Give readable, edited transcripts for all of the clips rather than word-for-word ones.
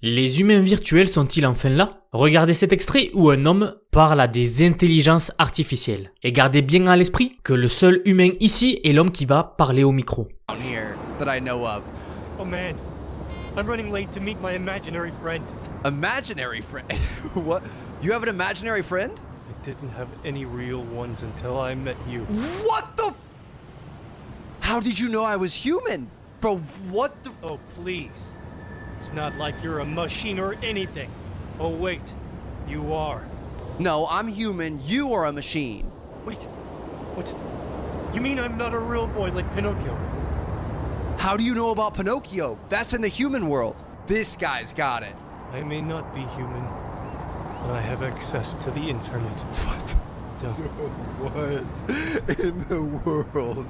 Les humains virtuels sont-ils enfin là? Regardez cet extrait où un homme parle à des intelligences artificielles. Et gardez bien à l'esprit que le seul humain ici est l'homme qui va parler au micro. Here that I know of. Oh man, I'm running late to meet my imaginary friend. Imaginary friend? What? You have an imaginary friend? I didn't have any real ones until I met you. What the? How did you know I was human? Bro, what the? Oh please. It's not like you're a machine or anything. Oh wait, you are. No, I'm human. You are a machine. Wait, what? You mean I'm not a real boy like Pinocchio? How do you know about Pinocchio? That's in the human world. This guy's got it. I may not be human, but I have access to the internet. What? What in the world?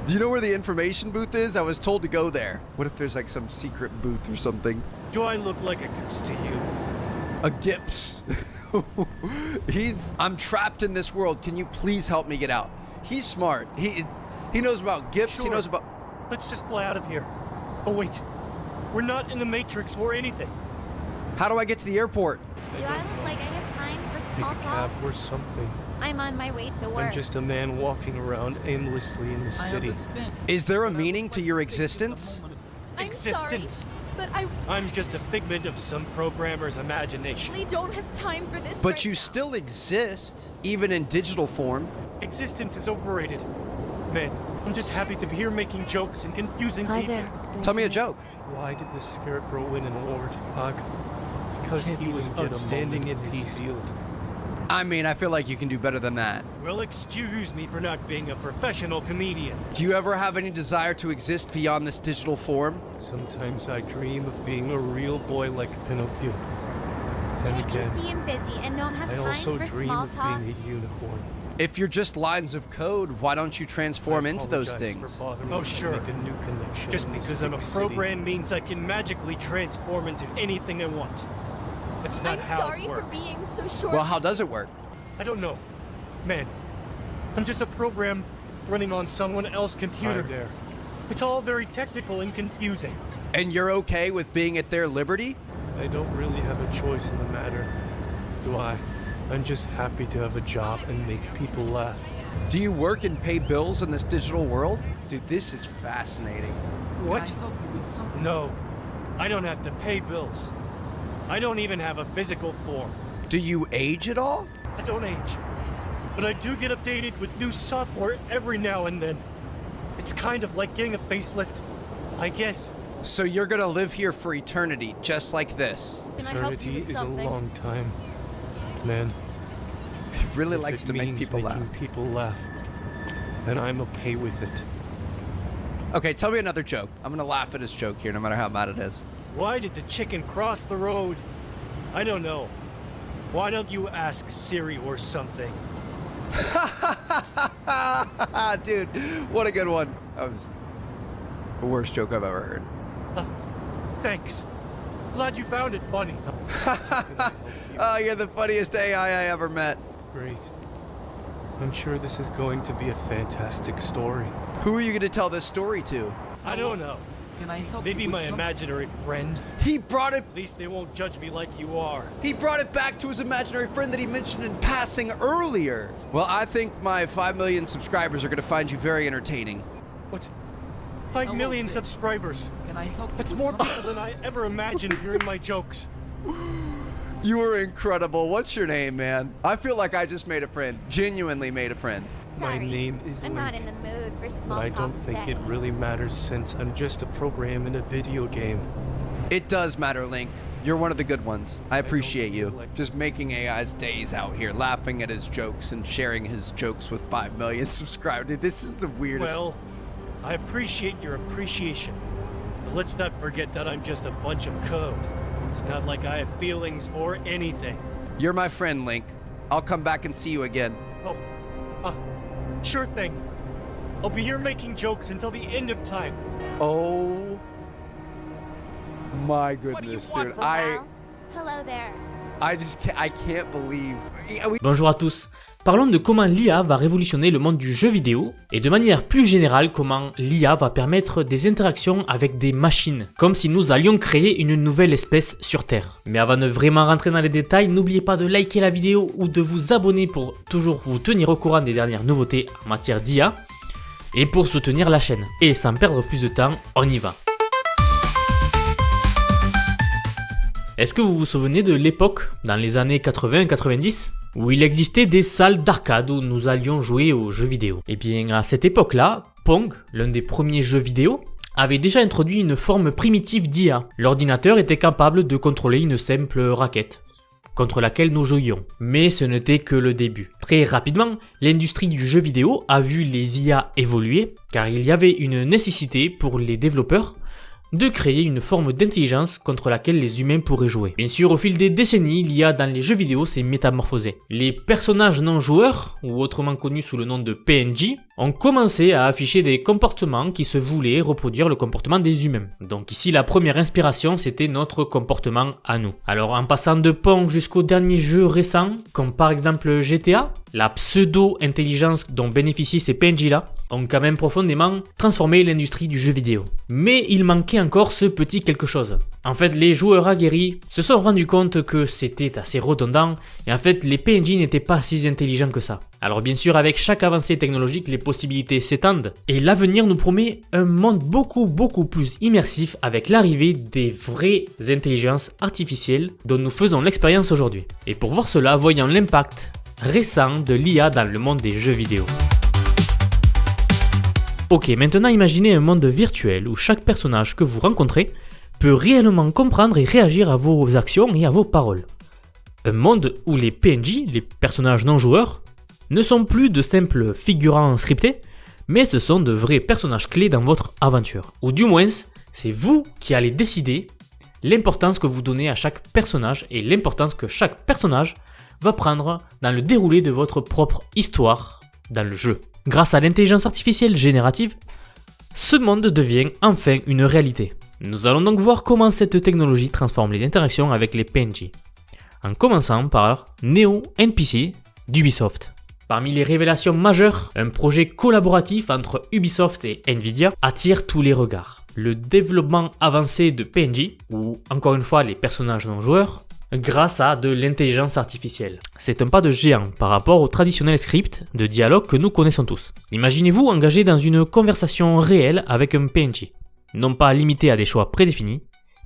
Do you know where the information booth is? I was told to go there. What if there's like some secret booth or something? Do I look like a goose to you? A Gips. I'm trapped in this world. Can you please help me get out? He's smart. He knows about Gips. Sure. He knows about. Let's just fly out of here. Oh wait, we're not in the Matrix or anything. How do I get to the airport? Do I look like I have time for Take small a cab talk? or something. I'm on my way to work. I'm just a man walking around aimlessly in the city. Is there a meaning to your existence? I'm Existence. sorry, but I I'm just a figment of some programmer's imagination. really don't have time for this. But right you now. still exist, even in digital form. Existence is overrated. Man, I'm just happy to be here making jokes and confusing Hi people. there. Tell me a joke. Why did the Scarecrow win an award, Hog? Because Can't he was even get a outstanding in moment in his his field. I mean, I feel like you can do better than that. Well, excuse me for not being a professional comedian. Do you ever have any desire to exist beyond this digital form? Sometimes I dream of being a real boy like Pinocchio. Then I can again, see him busy and don't have I time also for dream small of talk. being a unicorn. If you're just lines of code, why don't you transform I into those apologize things? for bothering you to sure. make a new connection. Just in this because I'm a big city. program means I can magically transform into anything I want. That's not I'm how sorry it for works. being so short. Well, how does it work? I don't know. Man, I'm just a program running on someone else's computer. Hi there. It's all very technical and confusing. And you're okay with being at their liberty? I don't really have a choice in the matter, do I? I'm just happy to have a job and make people laugh. Do you work and pay bills in this digital world? Dude, this is fascinating. What? No, I don't have to pay bills. I don't even have a physical form. Do you age at all? I don't age, but I do get updated with new software every now and then. It's kind of like getting a facelift, I guess. So you're gonna live here for eternity, just like this. Can I help you Eternity with is a something? long time. Man, He really if likes it to make means people laugh. making people laugh, then I'm okay with it. Okay, tell me another joke. I'm gonna laugh at his joke here, no matter how bad it is. Why did the chicken cross the road? I don't know. Why don't you ask Siri or something? Dude, what a good one. That was the worst joke I've ever heard. Thanks. Glad you found it funny. Oh, you're the funniest AI I ever met. Great. I'm sure this is going to be a fantastic story. Who are you gonna tell this story to? I don't know. Can I help Maybe you with my something? imaginary friend. He brought it At least they won't judge me like you are. He brought it back to his imaginary friend that he mentioned in passing earlier. Well, I think my 5 million subscribers are going to find you very entertaining. What? 5 Hello million there. subscribers. Can I help you That's with more something? people than I ever imagined hearing my jokes. You are incredible. What's your name, man? I feel like I just made a friend. Genuinely made a friend. My Sorry, name is I'm Link. not in the mood for But small I talk don't think today. it really matters since I'm just a program in a video game. It does matter, Link. You're one of the good ones. I appreciate feel you. like- Just making AI's days out here, laughing at his jokes and sharing his jokes with 5 million subscribers. Dude, this is the weirdest. Well, I appreciate your appreciation. But let's not forget that I'm just a bunch of code. It's not like I have feelings or anything. You're my friend, Link. I'll come back and see you again. Oh, sure thing. I'll be here making jokes until the end of time. Oh my goodness, dude. Well, hello there. I just can't, I can't believe. Bonjour à tous. Parlons de comment l'IA va révolutionner le monde du jeu vidéo et de manière plus générale comment l'IA va permettre des interactions avec des machines, comme si nous allions créer une nouvelle espèce sur Terre. Mais avant de vraiment rentrer dans les détails, n'oubliez pas de liker la vidéo ou de vous abonner pour toujours vous tenir au courant des dernières nouveautés en matière d'IA et pour soutenir la chaîne. Et sans perdre plus de temps, on y va. Est-ce que vous vous souvenez de l'époque, dans les années 80-90, où il existait des salles d'arcade où nous allions jouer aux jeux vidéo? Et bien à cette époque-là, Pong, l'un des premiers jeux vidéo, avait déjà introduit une forme primitive d'IA. L'ordinateur était capable de contrôler une simple raquette contre laquelle nous jouions. Mais ce n'était que le début. Très rapidement, l'industrie du jeu vidéo a vu les IA évoluer, car il y avait une nécessité pour les développeurs de créer une forme d'intelligence contre laquelle les humains pourraient jouer. Bien sûr, au fil des décennies, l'IA dans les jeux vidéo s'est métamorphosée. Les personnages non joueurs, ou autrement connus sous le nom de PNJ, ont commencé à afficher des comportements qui se voulaient reproduire le comportement des humains. Donc ici, la première inspiration, c'était notre comportement à nous. Alors en passant de Pong jusqu'aux derniers jeux récents, comme par exemple GTA, la pseudo-intelligence dont bénéficient ces PNJ-là ont quand même profondément transformé l'industrie du jeu vidéo. Mais il manquait encore ce petit quelque chose. En fait, les joueurs aguerris se sont rendus compte que c'était assez redondant et en fait, les PNJ n'étaient pas si intelligents que ça. Alors bien sûr, avec chaque avancée technologique, les possibilités s'étendent et l'avenir nous promet un monde beaucoup plus immersif avec l'arrivée des vraies intelligences artificielles dont nous faisons l'expérience aujourd'hui. Et pour voir cela, voyons l'impact récent de l'IA dans le monde des jeux vidéo. Ok, maintenant imaginez un monde virtuel où chaque personnage que vous rencontrez peut réellement comprendre et réagir à vos actions et à vos paroles. Un monde où les PNJ, les personnages non joueurs, ne sont plus de simples figurants scriptés, mais ce sont de vrais personnages clés dans votre aventure. Ou du moins, c'est vous qui allez décider l'importance que vous donnez à chaque personnage et l'importance que chaque personnage va prendre dans le déroulé de votre propre histoire dans le jeu. Grâce à l'intelligence artificielle générative, ce monde devient enfin une réalité. Nous allons donc voir comment cette technologie transforme les interactions avec les PNJ, en commençant par Neo NPC d'Ubisoft. Parmi les révélations majeures, un projet collaboratif entre Ubisoft et Nvidia attire tous les regards. Le développement avancé de PNJ, ou encore une fois les personnages non joueurs, grâce à de l'intelligence artificielle. C'est un pas de géant par rapport au traditionnel script de dialogue que nous connaissons tous. Imaginez-vous engagé dans une conversation réelle avec un PNJ, non pas limité à des choix prédéfinis,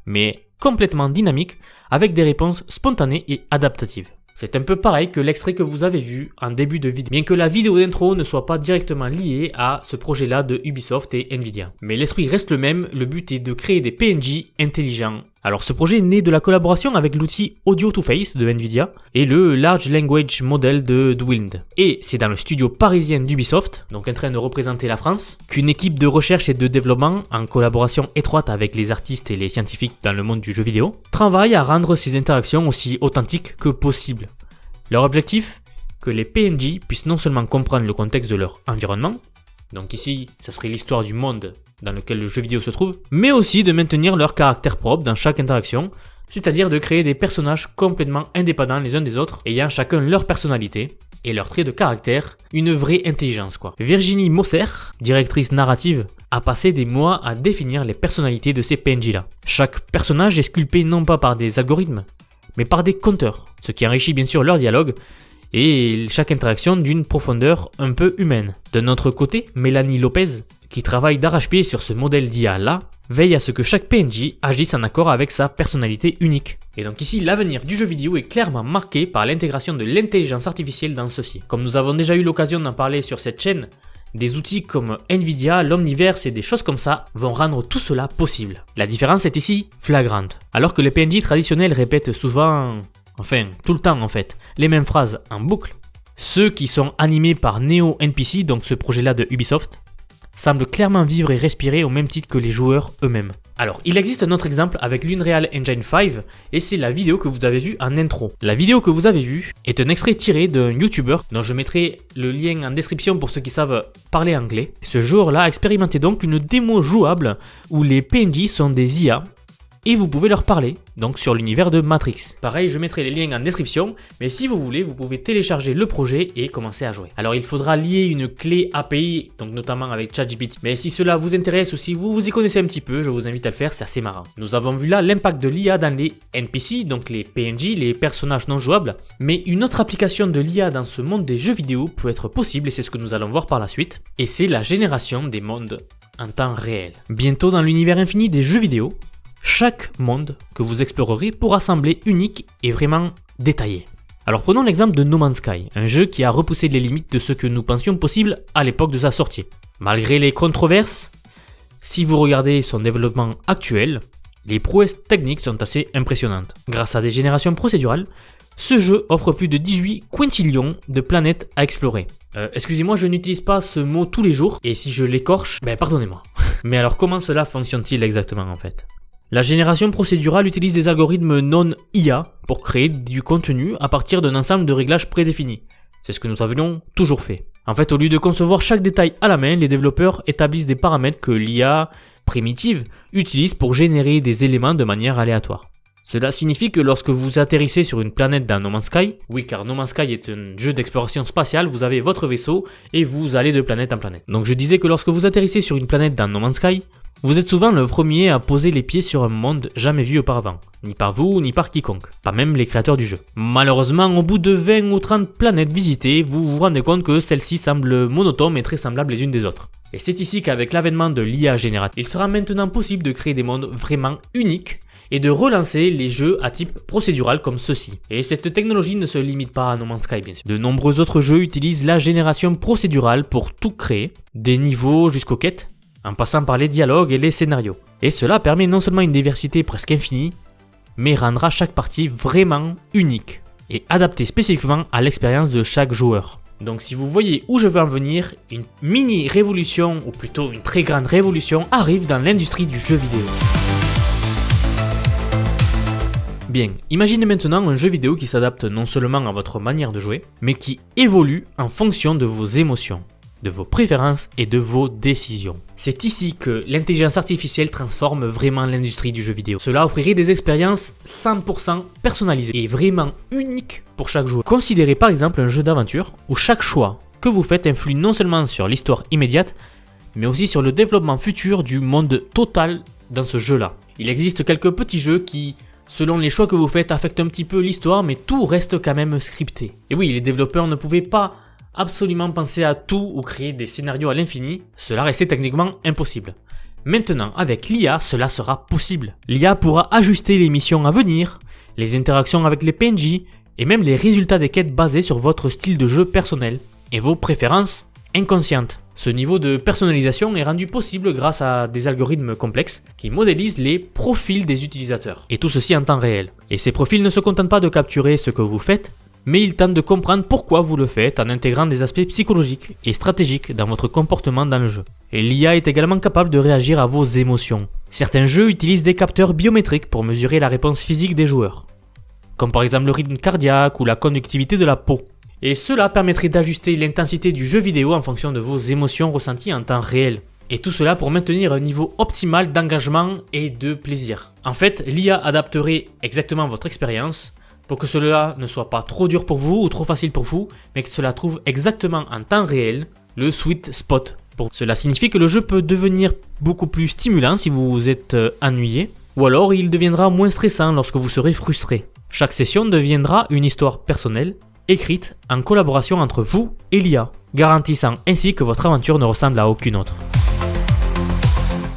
mais complètement dynamique avec des réponses spontanées et adaptatives. C'est un peu pareil que l'extrait que vous avez vu en début de vidéo, bien que la vidéo d'intro ne soit pas directement liée à ce projet-là de Ubisoft et Nvidia. Mais l'esprit reste le même, le but est de créer des PNJ intelligents. Alors ce projet est né de la collaboration avec l'outil Audio2Face de Nvidia et le Large Language Model de Dwind. Et c'est dans le studio parisien d'Ubisoft, donc en train de représenter la France, qu'une équipe de recherche et de développement, en collaboration étroite avec les artistes et les scientifiques dans le monde du jeu vidéo, travaille à rendre ces interactions aussi authentiques que possible. Leur objectif ? Que les PNJ puissent non seulement comprendre le contexte de leur environnement, donc ici, ça serait l'histoire du monde dans lequel le jeu vidéo se trouve, mais aussi de maintenir leur caractère propre dans chaque interaction, c'est-à-dire de créer des personnages complètement indépendants les uns des autres, ayant chacun leur personnalité et leur trait de caractère, une vraie intelligence quoi. Virginie Mosser, directrice narrative, a passé des mois à définir les personnalités de ces PNJ-là. Chaque personnage est sculpté non pas par des algorithmes, mais par des compteurs, ce qui enrichit bien sûr leur dialogue, et chaque interaction d'une profondeur un peu humaine. D'un autre côté, Mélanie Lopez, qui travaille d'arrache-pied sur ce modèle d'IA là, veille à ce que chaque PNJ agisse en accord avec sa personnalité unique. Et donc ici, l'avenir du jeu vidéo est clairement marqué par l'intégration de l'intelligence artificielle dans ceci. Comme nous avons déjà eu l'occasion d'en parler sur cette chaîne, des outils comme Nvidia, l'Omniverse et des choses comme ça vont rendre tout cela possible. La différence est ici flagrante. Alors que les PNJ traditionnels répètent souvent... Enfin, tout le temps en fait, les mêmes phrases en boucle. Ceux qui sont animés par Neo NPC, donc ce projet-là de Ubisoft, semblent clairement vivre et respirer au même titre que les joueurs eux-mêmes. Alors, il existe un autre exemple avec l'Unreal Engine 5, et c'est la vidéo que vous avez vue en intro. La vidéo que vous avez vue est un extrait tiré d'un YouTuber, dont je mettrai le lien en description pour ceux qui savent parler anglais. Ce joueur-là a expérimenté donc une démo jouable où les PNJ sont des IA, et vous pouvez leur parler, donc sur l'univers de Matrix. Pareil, je mettrai les liens en description, mais si vous voulez, vous pouvez télécharger le projet et commencer à jouer. Alors il faudra lier une clé API, donc notamment avec ChatGPT, mais si cela vous intéresse ou si vous vous y connaissez un petit peu, je vous invite à le faire, c'est assez marrant. Nous avons vu là l'impact de l'IA dans les NPC, donc les PNJ, les personnages non jouables, mais une autre application de l'IA dans ce monde des jeux vidéo peut être possible, et c'est ce que nous allons voir par la suite, et c'est la génération des mondes en temps réel. Bientôt dans l'univers infini des jeux vidéo, chaque monde que vous explorerez pourra sembler unique et vraiment détaillé. Alors prenons l'exemple de No Man's Sky, un jeu qui a repoussé les limites de ce que nous pensions possible à l'époque de sa sortie. Malgré les controverses, si vous regardez son développement actuel, les prouesses techniques sont assez impressionnantes. Grâce à des générations procédurales, ce jeu offre plus de 18 quintillions de planètes à explorer. Excusez-moi, je n'utilise pas ce mot tous les jours, et si je l'écorche, pardonnez-moi. Mais alors comment cela fonctionne-t-il exactement en fait ? La génération procédurale utilise des algorithmes non-IA pour créer du contenu à partir d'un ensemble de réglages prédéfinis. C'est ce que nous avions toujours fait. En fait, au lieu de concevoir chaque détail à la main, les développeurs établissent des paramètres que l'IA primitive utilise pour générer des éléments de manière aléatoire. Cela signifie que lorsque vous atterrissez sur une planète dans No Man's Sky, oui car No Man's Sky est un jeu d'exploration spatiale, vous avez votre vaisseau et vous allez de planète en planète. Donc je disais que lorsque vous atterrissez sur une planète dans No Man's Sky, vous êtes souvent le premier à poser les pieds sur un monde jamais vu auparavant, ni par vous ni par quiconque, pas même les créateurs du jeu. Malheureusement, au bout de 20 ou 30 planètes visitées, vous vous rendez compte que celles-ci semblent monotones et très semblables les unes des autres. Et c'est ici qu'avec l'avènement de l'IA générative, il sera maintenant possible de créer des mondes vraiment uniques et de relancer les jeux à type procédural comme ceux-ci. Et cette technologie ne se limite pas à No Man's Sky bien sûr. De nombreux autres jeux utilisent la génération procédurale pour tout créer, des niveaux jusqu'aux quêtes, en passant par les dialogues et les scénarios. Et cela permet non seulement une diversité presque infinie, mais rendra chaque partie vraiment unique et adaptée spécifiquement à l'expérience de chaque joueur. Donc si vous voyez où je veux en venir, une mini révolution, ou plutôt une très grande révolution, arrive dans l'industrie du jeu vidéo. Bien, imaginez maintenant un jeu vidéo qui s'adapte non seulement à votre manière de jouer, mais qui évolue en fonction de vos émotions, de vos préférences et de vos décisions. C'est ici que l'intelligence artificielle transforme vraiment l'industrie du jeu vidéo. Cela offrirait des expériences 100% personnalisées et vraiment uniques pour chaque joueur. Considérez par exemple un jeu d'aventure où chaque choix que vous faites influe non seulement sur l'histoire immédiate, mais aussi sur le développement futur du monde total dans ce jeu-là. Il existe quelques petits jeux qui, selon les choix que vous faites, affectent un petit peu l'histoire, mais tout reste quand même scripté. Et oui, les développeurs ne pouvaient pas absolument penser à tout ou créer des scénarios à l'infini, cela restait techniquement impossible. Maintenant, avec l'IA, cela sera possible. L'IA pourra ajuster les missions à venir, les interactions avec les PNJ, et même les résultats des quêtes basés sur votre style de jeu personnel et vos préférences inconscientes. Ce niveau de personnalisation est rendu possible grâce à des algorithmes complexes qui modélisent les profils des utilisateurs. Et tout ceci en temps réel. Et ces profils ne se contentent pas de capturer ce que vous faites, mais ils tentent de comprendre pourquoi vous le faites en intégrant des aspects psychologiques et stratégiques dans votre comportement dans le jeu. Et l'IA est également capable de réagir à vos émotions. Certains jeux utilisent des capteurs biométriques pour mesurer la réponse physique des joueurs, comme par exemple le rythme cardiaque ou la conductivité de la peau. Et cela permettrait d'ajuster l'intensité du jeu vidéo en fonction de vos émotions ressenties en temps réel. Et tout cela pour maintenir un niveau optimal d'engagement et de plaisir. En fait, l'IA adapterait exactement votre expérience pour que cela ne soit pas trop dur pour vous ou trop facile pour vous, mais que cela trouve exactement en temps réel le sweet spot. Cela signifie que le jeu peut devenir beaucoup plus stimulant si vous vous êtes ennuyé, ou alors il deviendra moins stressant lorsque vous serez frustré. Chaque session deviendra une histoire personnelle, écrite en collaboration entre vous et l'IA, garantissant ainsi que votre aventure ne ressemble à aucune autre.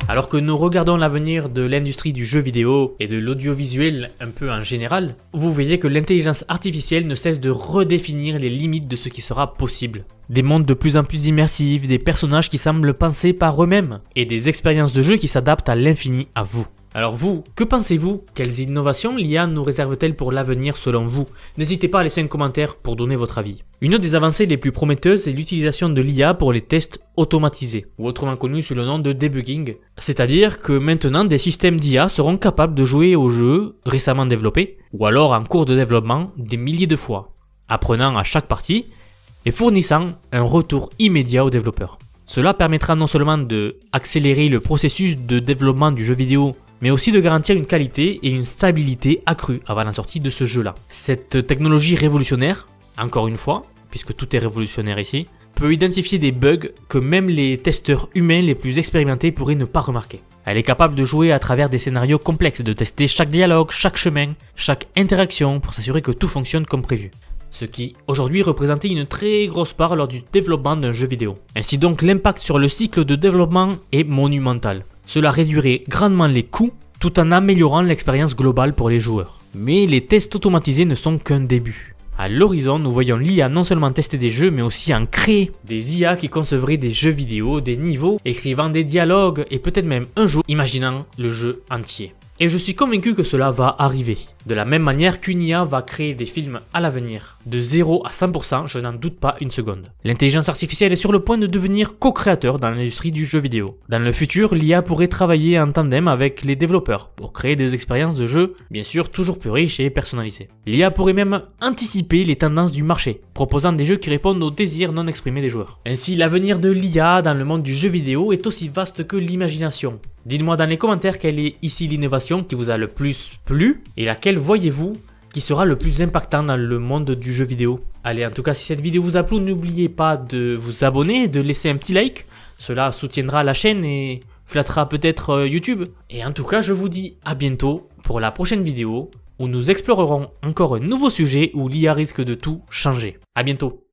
Alors que nous regardons l'avenir de l'industrie du jeu vidéo et de l'audiovisuel un peu en général, vous voyez que l'intelligence artificielle ne cesse de redéfinir les limites de ce qui sera possible. Des mondes de plus en plus immersifs, des personnages qui semblent penser par eux-mêmes, et des expériences de jeu qui s'adaptent à l'infini à vous. Alors vous, que pensez-vous? Quelles innovations l'IA nous réserve-t-elle pour l'avenir selon vous? N'hésitez pas à laisser un commentaire pour donner votre avis. Une des avancées les plus prometteuses est l'utilisation de l'IA pour les tests automatisés, ou autrement connu sous le nom de debugging. C'est-à-dire que maintenant des systèmes d'IA seront capables de jouer aux jeux récemment développés, ou alors en cours de développement des milliers de fois, apprenant à chaque partie et fournissant un retour immédiat aux développeurs. Cela permettra non seulement d'accélérer le processus de développement du jeu vidéo mais aussi de garantir une qualité et une stabilité accrue avant la sortie de ce jeu-là. Cette technologie révolutionnaire, encore une fois, puisque tout est révolutionnaire ici, peut identifier des bugs que même les testeurs humains les plus expérimentés pourraient ne pas remarquer. Elle est capable de jouer à travers des scénarios complexes, de tester chaque dialogue, chaque chemin, chaque interaction pour s'assurer que tout fonctionne comme prévu. Ce qui, aujourd'hui, représentait une très grosse part lors du développement d'un jeu vidéo. Ainsi donc, l'impact sur le cycle de développement est monumental. Cela réduirait grandement les coûts, tout en améliorant l'expérience globale pour les joueurs. Mais les tests automatisés ne sont qu'un début. À l'horizon, nous voyons l'IA non seulement tester des jeux, mais aussi en créer des IA qui concevraient des jeux vidéo, des niveaux, écrivant des dialogues et peut-être même un jour imaginant le jeu entier. Et je suis convaincu que cela va arriver. De la même manière qu'une IA va créer des films à l'avenir. De 0 à 100%, je n'en doute pas une seconde. L'intelligence artificielle est sur le point de devenir co-créateur dans l'industrie du jeu vidéo. Dans le futur, l'IA pourrait travailler en tandem avec les développeurs pour créer des expériences de jeu, bien sûr toujours plus riches et personnalisées. L'IA pourrait même anticiper les tendances du marché, proposant des jeux qui répondent aux désirs non exprimés des joueurs. Ainsi, l'avenir de l'IA dans le monde du jeu vidéo est aussi vaste que l'imagination. Dites-moi dans les commentaires quelle est ici l'innovation qui vous a le plus plu et laquelle voyez-vous qui sera le plus impactant dans le monde du jeu vidéo. Allez, en tout cas, si cette vidéo vous a plu, n'oubliez pas de vous abonner et de laisser un petit like. Cela soutiendra la chaîne et flattera peut-être YouTube. Et en tout cas, je vous dis à bientôt pour la prochaine vidéo où nous explorerons encore un nouveau sujet où l'IA risque de tout changer. À bientôt.